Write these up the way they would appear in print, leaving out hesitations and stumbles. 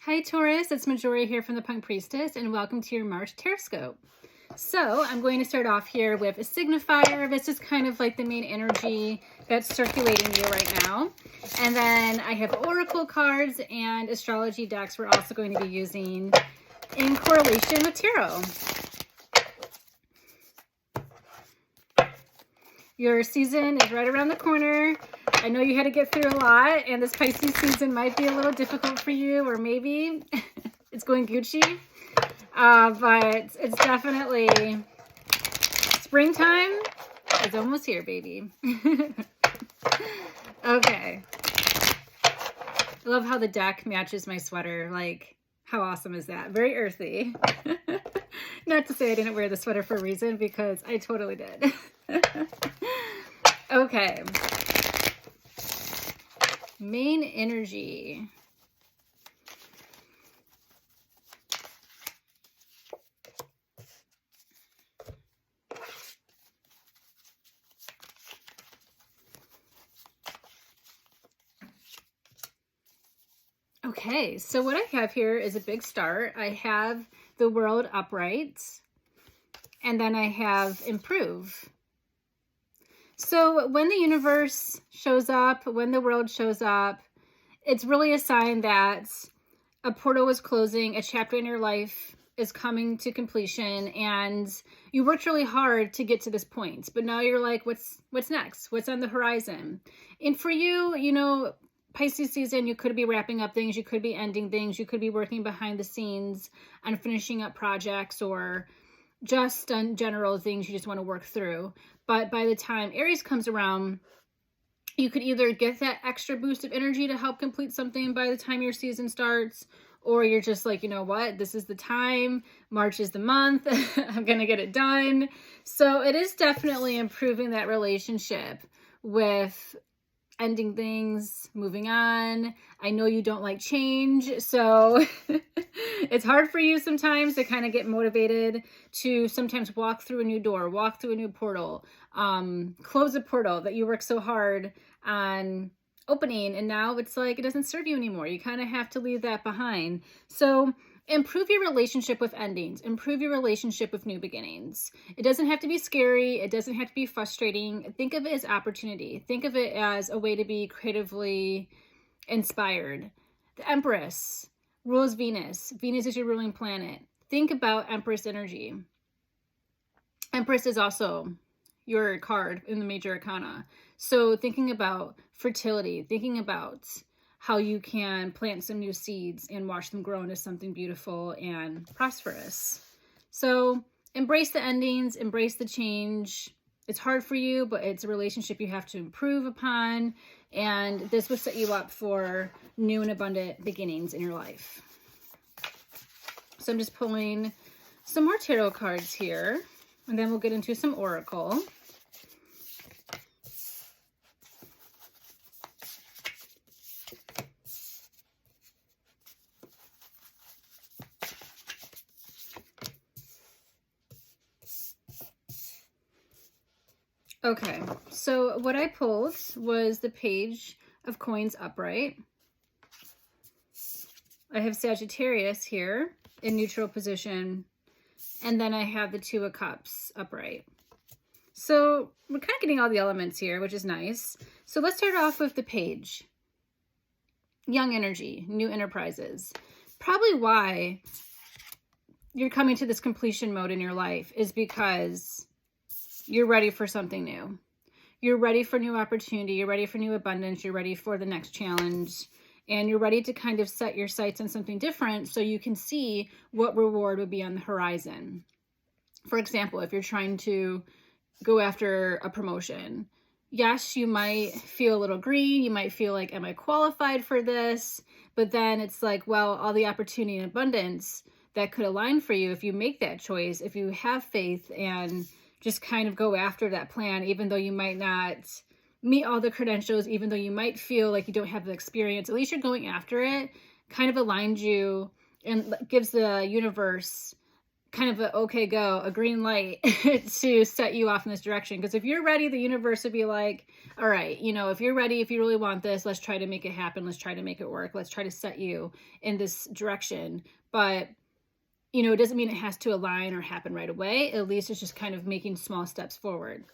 Hi Taurus, it's Majori here from the Punk Priestess, and welcome to your March Tarotscope. So I'm going to start off here with a signifier. This is kind of like the main energy that's circulating you right now. And then I have oracle cards and astrology decks we're also going to be using in correlation with tarot. Your season is right around the corner. I know you had to get through a lot, and this Pisces season might be a little difficult for you, or maybe it's going Gucci. But it's definitely springtime. It's almost here, baby. Okay. I love how the deck matches my sweater. Like, how awesome is that? Very earthy. Not to say I didn't wear the sweater for a reason, because I totally did. Okay. Main energy. Okay, so what I have here is a big start. I have the world upright, and then I have improve. So when the universe shows up, when the world shows up, it's really a sign that a portal is closing, a chapter in your life is coming to completion, and you worked really hard to get to this point. But now you're like, what's next? What's on the horizon? And for you, you know, Pisces season, you could be wrapping up things, you could be ending things, you could be working behind the scenes on finishing up projects, or just on general things you just want to work through. But by the time Aries comes around, you could either get that extra boost of energy to help complete something by the time your season starts, or you're just like, you know what, this is the time, March is the month, I'm gonna get it done. So it is definitely improving that relationship with ending things, moving on. I know you don't like change, so it's hard for you sometimes to kind of get motivated to sometimes walk through a new door, walk through a new portal, close a portal that you worked so hard on opening, and now it's like it doesn't serve you anymore. You kind of have to leave that behind. So improve your relationship with endings, improve your relationship with new beginnings. It doesn't have to be scary, it doesn't have to be frustrating. Think of it as opportunity. Think of it as a way to be creatively inspired. The Empress rules Venus. Venus is your ruling planet. Think about Empress energy. Empress is also your card in the major arcana. So thinking about fertility, thinking about how you can plant some new seeds and watch them grow into something beautiful and prosperous. So embrace the endings, embrace the change. It's hard for you, but it's a relationship you have to improve upon. And this will set you up for new and abundant beginnings in your life. So I'm just pulling some more tarot cards here, and then we'll get into some oracle. Okay, so what I pulled was the Page of Coins upright. I have Sagittarius here in neutral position, and then I have the Two of Cups upright. So we're kind of getting all the elements here, which is nice. So let's start off with the Page. Young energy, new enterprises. Probably why you're coming to this completion mode in your life is because you're ready for something new. You're ready for new opportunity. You're ready for new abundance. You're ready for the next challenge. And you're ready to kind of set your sights on something different so you can see what reward would be on the horizon. For example, if you're trying to go after a promotion, yes, you might feel a little green. You might feel like, am I qualified for this? But then it's like, well, all the opportunity and abundance that could align for you if you make that choice, if you have faith and just kind of go after that plan, even though you might not meet all the credentials, even though you might feel like you don't have the experience, at least you're going after it, kind of aligns you and gives the universe kind of a green light to set you off in this direction. Because if you're ready, the universe would be like, all right, you know, if you're ready, if you really want this, let's try to make it happen. Let's try to make it work. Let's try to set you in this direction. But, you know, it doesn't mean it has to align or happen right away. At least it's just kind of making small steps forward.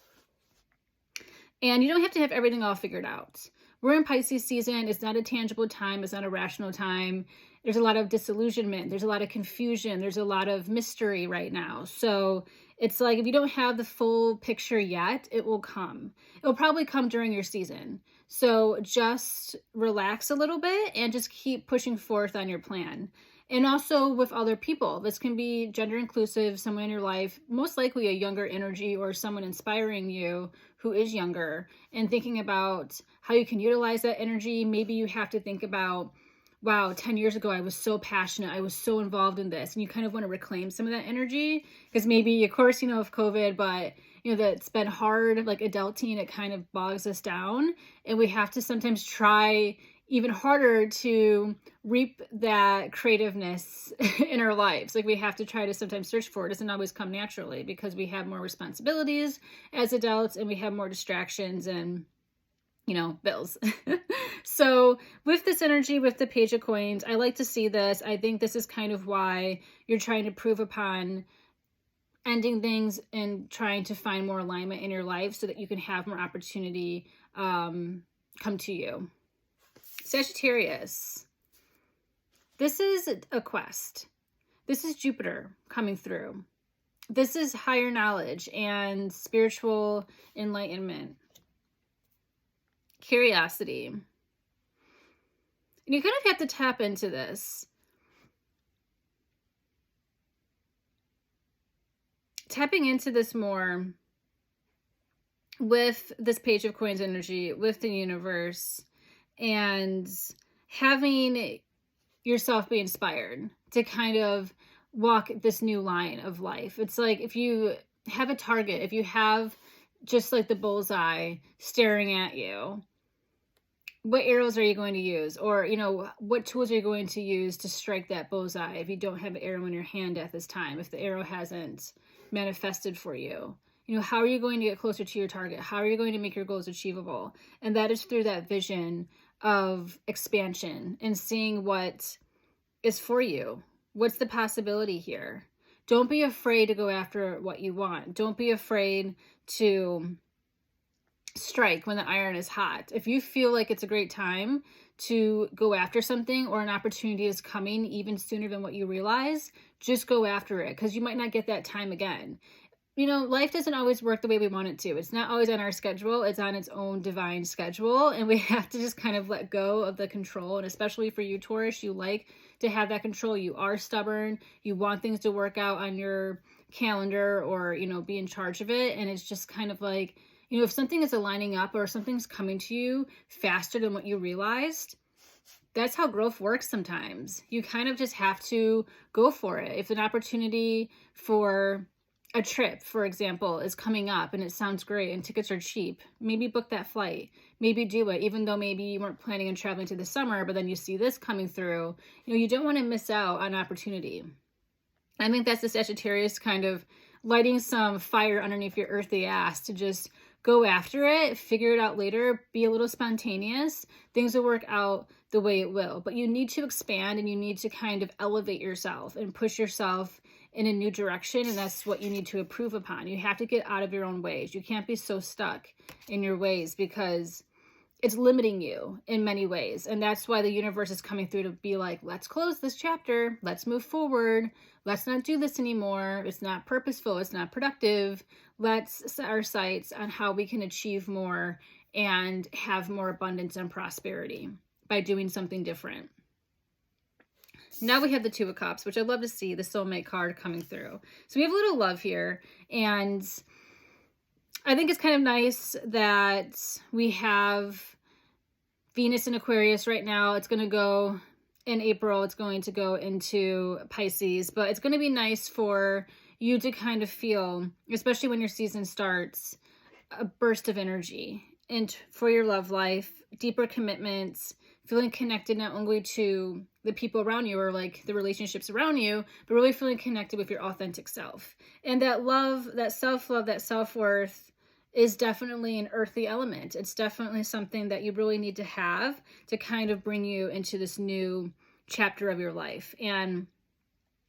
And you don't have to have everything all figured out. We're in Pisces season. It's not a tangible time. It's not a rational time. There's a lot of disillusionment. There's a lot of confusion. There's a lot of mystery right now. So it's like, if you don't have the full picture yet, it will come. It will probably come during your season. So just relax a little bit and just keep pushing forth on your plan. And also with other people. This can be gender inclusive, someone in your life, most likely a younger energy or someone inspiring you who is younger, and thinking about how you can utilize that energy. Maybe you have to think about, wow, 10 years ago, I was so passionate. I was so involved in this. And you kind of want to reclaim some of that energy because maybe, of course, you know, of COVID, but you know, that's been hard, like adulting, it kind of bogs us down. And we have to sometimes try even harder to reap that creativeness in our lives. Like we have to try to sometimes search for it. It doesn't always come naturally because we have more responsibilities as adults and we have more distractions and, you know, bills. So with this energy, with the Page of Coins, I like to see this. I think this is kind of why you're trying to prove upon ending things and trying to find more alignment in your life so that you can have more opportunity come to you. Sagittarius. This is a quest. This is Jupiter coming through. This is higher knowledge and spiritual enlightenment. Curiosity. And you kind of have to tap into this. Tapping into this more with this Page of Coins energy, with the universe, and having yourself be inspired to kind of walk this new line of life. It's like if you have a target, if you have just like the bullseye staring at you, what arrows are you going to use? Or, you know, what tools are you going to use to strike that bullseye if you don't have an arrow in your hand at this time, if the arrow hasn't manifested for you? You know, how are you going to get closer to your target? How are you going to make your goals achievable? And that is through that vision of expansion and seeing what is for you. What's the possibility here? Don't be afraid to go after what you want. Don't be afraid to strike when the iron is hot. If you feel like it's a great time to go after something or an opportunity is coming even sooner than what you realize, just go after it because you might not get that time again. You know, life doesn't always work the way we want it to. It's not always on our schedule. It's on its own divine schedule. And we have to just kind of let go of the control. And especially for you, Taurus, you like to have that control. You are stubborn. You want things to work out on your calendar or, you know, be in charge of it. And it's just kind of like, you know, if something is aligning up or something's coming to you faster than what you realized, that's how growth works sometimes. You kind of just have to go for it. If an opportunity for a trip, for example, is coming up and it sounds great and tickets are cheap, maybe book that flight, maybe do it, even though maybe you weren't planning on traveling to the summer, but then you see this coming through. You know, you don't want to miss out on opportunity. I think that's the Sagittarius kind of lighting some fire underneath your earthy ass to just go after it, figure it out later, be a little spontaneous. Things will work out the way it will. But you need to expand and you need to kind of elevate yourself and push yourself in a new direction. And that's what you need to improve upon. You have to get out of your own ways. You can't be so stuck in your ways because it's limiting you in many ways. And that's why the universe is coming through to be like, let's close this chapter. Let's move forward. Let's not do this anymore. It's not purposeful. It's not productive. Let's set our sights on how we can achieve more and have more abundance and prosperity by doing something different. Now we have the Two of Cups, which I'd love to see, the soulmate card coming through. So we have a little love here. And I think it's kind of nice that we have Venus in Aquarius right now. It's going to go in April. It's going to go into Pisces. But it's going to be nice for you to kind of feel, especially when your season starts, a burst of energy and for your love life, deeper commitments, feeling connected not only to the people around you or like the relationships around you, but really feeling connected with your authentic self. And that love, that self-love, that self-worth is definitely an earthy element. It's definitely something that you really need to have to kind of bring you into this new chapter of your life. And,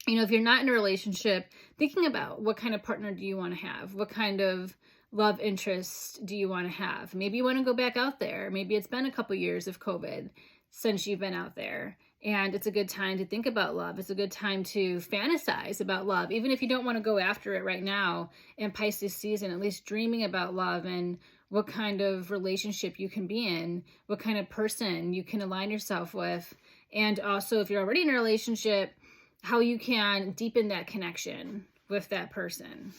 you know, if you're not in a relationship, thinking about what kind of partner do you want to have? What kind of love interest do you want to have? Maybe you want to go back out there. Maybe it's been a couple years of COVID since you've been out there. And it's a good time to think about love. It's a good time to fantasize about love. Even if you don't want to go after it right now in Pisces season, at least dreaming about love and what kind of relationship you can be in, what kind of person you can align yourself with. And also, if you're already in a relationship, how you can deepen that connection with that person.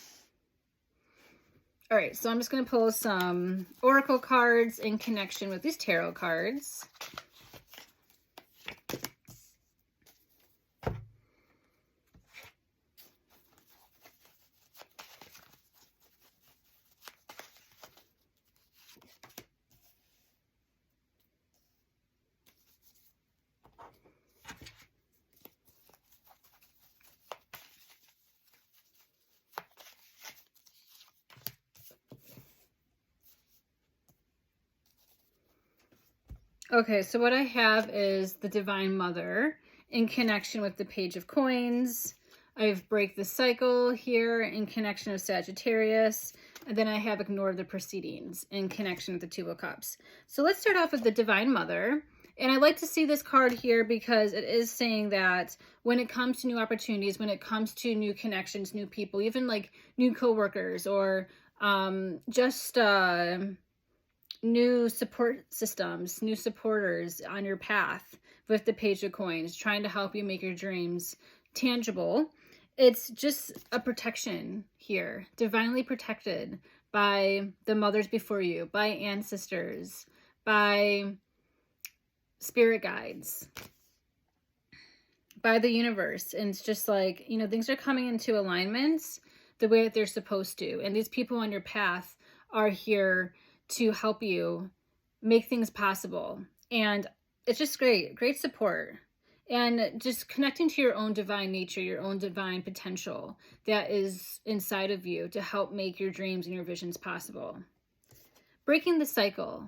All right, so I'm just going to pull some oracle cards in connection with these tarot cards. Okay, so what I have is the Divine Mother in connection with the Page of Coins. I have Break the Cycle here in connection with Sagittarius. And then I have Ignore the Proceedings in connection with the Two of Cups. So let's start off with the Divine Mother. And I like to see this card here because it is saying that when it comes to new opportunities, when it comes to new connections, new people, even like new coworkers or just new support systems, new supporters on your path with the Page of Coins, trying to help you make your dreams tangible. It's just a protection here, divinely protected by the mothers before you, by ancestors, by spirit guides, by the universe. And it's just like, you know, things are coming into alignments the way that they're supposed to. And these people on your path are here to help you make things possible. And it's just great support. And just connecting to your own divine nature, your own divine potential that is inside of you to help make your dreams and your visions possible. Breaking the cycle.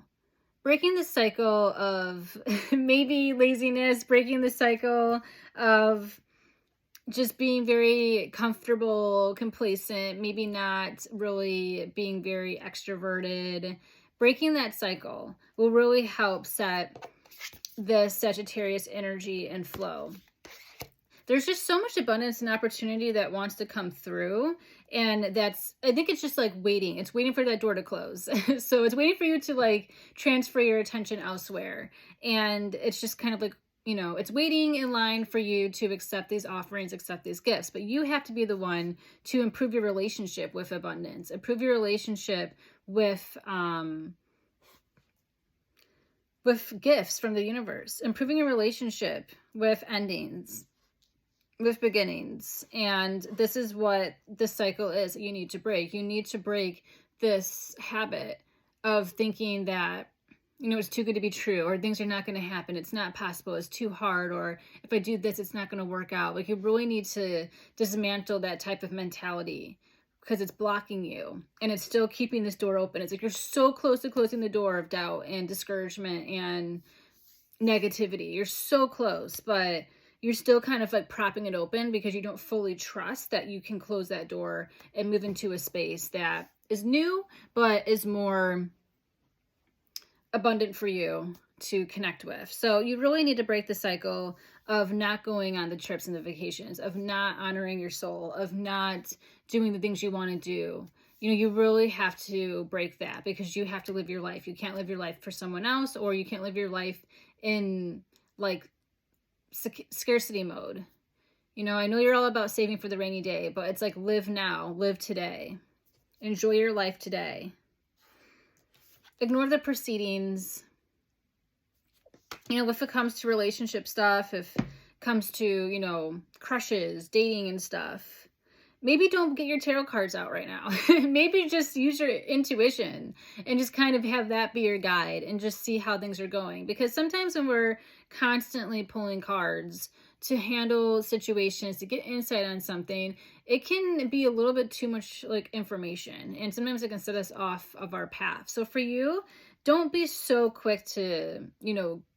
Breaking the cycle of maybe laziness, breaking the cycle of just being very comfortable, complacent, maybe not really being very extroverted. Breaking that cycle will really help set the Sagittarius energy and flow. There's just so much abundance and opportunity that wants to come through. And that's, I think it's just like waiting. It's waiting for that door to close. So it's waiting for you to like transfer your attention elsewhere. And it's just kind of like, you know, it's waiting in line for you to accept these offerings, accept these gifts. But you have to be the one to improve your relationship with abundance, improve your relationship with gifts from the universe, improving your relationship with endings, with beginnings. And this is what the cycle is that you need to break. You need to break this habit of thinking that, you know, it's too good to be true, or things are not going to happen. It's not possible. It's too hard. Or if I do this, it's not going to work out. Like, you really need to dismantle that type of mentality because it's blocking you and it's still keeping this door open. It's like you're so close to closing the door of doubt and discouragement and negativity. You're so close, but you're still kind of like propping it open because you don't fully trust that you can close that door and move into a space that is new, but is more abundant for you to connect with. So you really need to break the cycle of not going on the trips and the vacations, of not honoring your soul, of not doing the things you want to do. You know, you really have to break that because you have to live your life. You can't live your life for someone else, or you can't live your life in like scarcity mode. You know, I know you're all about saving for the rainy day, but it's like live now, live today. Enjoy your life today. Ignore the proceedings. You know, if it comes to relationship stuff, if it comes to, you know, crushes, dating and stuff, maybe don't get your tarot cards out right now. Maybe just use your intuition and just kind of have that be your guide and just see how things are going. Because sometimes when we're constantly pulling cards to handle situations, to get insight on something, it can be a little bit too much like information. And sometimes it can set us off of our path. So for you, don't be so quick to,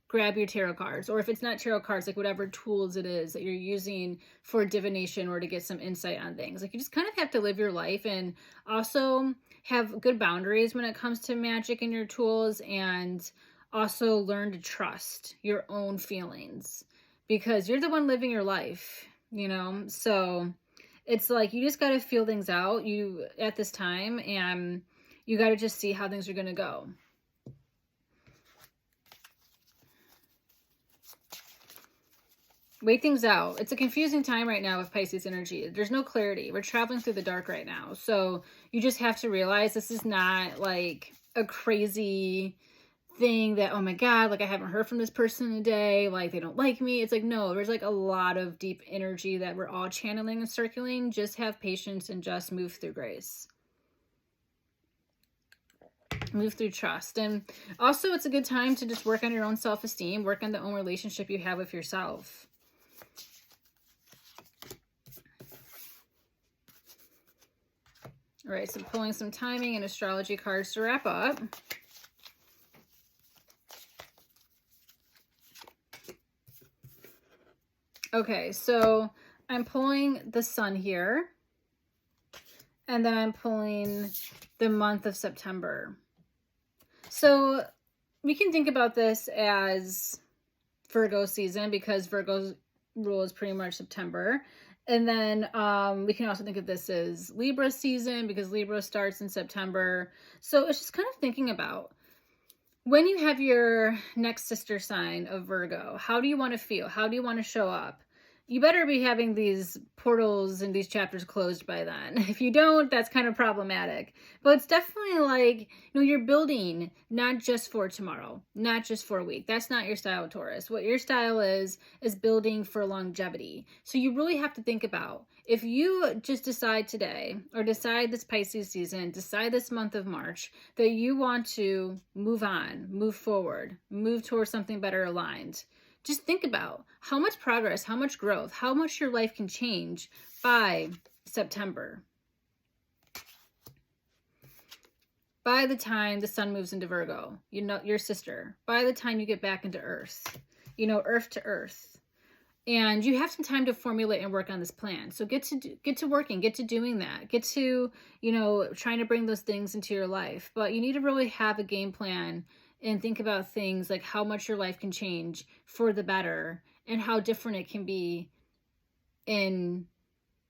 grab your tarot cards, or if it's not tarot cards, like whatever tools it is that you're using for divination or to get some insight on things. Like, you just kind of have to live your life and also have good boundaries when it comes to magic and your tools, and also learn to trust your own feelings, because you're the one living your life, so it's like you just got to feel things out at this time, and you got to just see how things are going to go. Wait things out. It's a confusing time right now with Pisces energy. There's no clarity. We're traveling through the dark right now. So you just have to realize this is not like a crazy thing that, oh my God, like I haven't heard from this person in a day, like they don't like me. It's like, no, there's like a lot of deep energy that we're all channeling and circulating. Just have patience and just move through grace. Move through trust. And also it's a good time to just work on your own self-esteem, work on the own relationship you have with yourself. All right, so pulling some timing and astrology cards to wrap up. Okay, so I'm pulling the sun here, and then I'm pulling the month of September. So we can think about this as Virgo season, because Virgo's rule is pretty much September. And then we can also think of this as Libra season, because Libra starts in September. So it's just kind of thinking about when you have your next sister sign of Virgo, how do you want to feel? How do you want to show up? You better be having these portals and these chapters closed by then. If you don't, that's kind of problematic. But it's definitely like, you're building not just for tomorrow, not just for a week. That's not your style, Taurus. What your style is building for longevity. So you really have to think about, if you just decide today, or decide this Pisces season, decide this month of March, that you want to move on, move forward, move towards something better aligned, just think about how much progress, how much growth, how much your life can change by September. By the time the sun moves into Virgo, your sister, by the time you get back into earth, earth to earth. And you have some time to formulate and work on this plan. So get to working, get to doing that, get to, trying to bring those things into your life. But you need to really have a game plan and think about things like how much your life can change for the better, and how different it can be in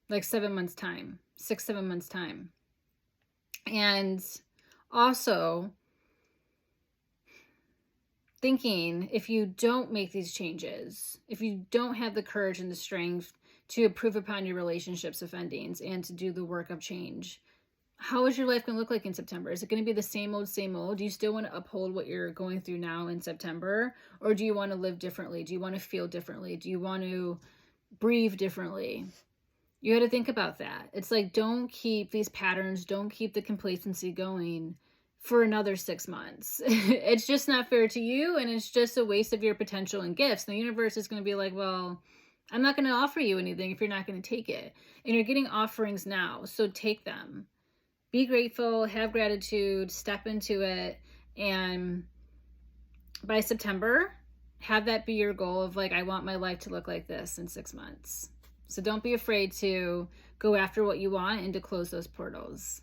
like 7 months time, 6-7 months time. And also thinking, if you don't make these changes, if you don't have the courage and the strength to improve upon your relationships with endings and to do the work of change, how is your life going to look like in September? Is it going to be the same old, same old? Do you still want to uphold what you're going through now in September? Or do you want to live differently? Do you want to feel differently? Do you want to breathe differently? You got to think about that. It's like, don't keep these patterns, don't keep the complacency going for another 6 months. It's just not fair to you, and it's just a waste of your potential and gifts. The universe is going to be like, well, I'm not going to offer you anything if you're not going to take it. And you're getting offerings now, so take them. Be grateful, have gratitude, step into it, and by September, have that be your goal of like, I want my life to look like this in 6 months. So don't be afraid to go after what you want and to close those portals.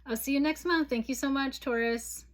I'll see you next month. Thank you so much, Taurus.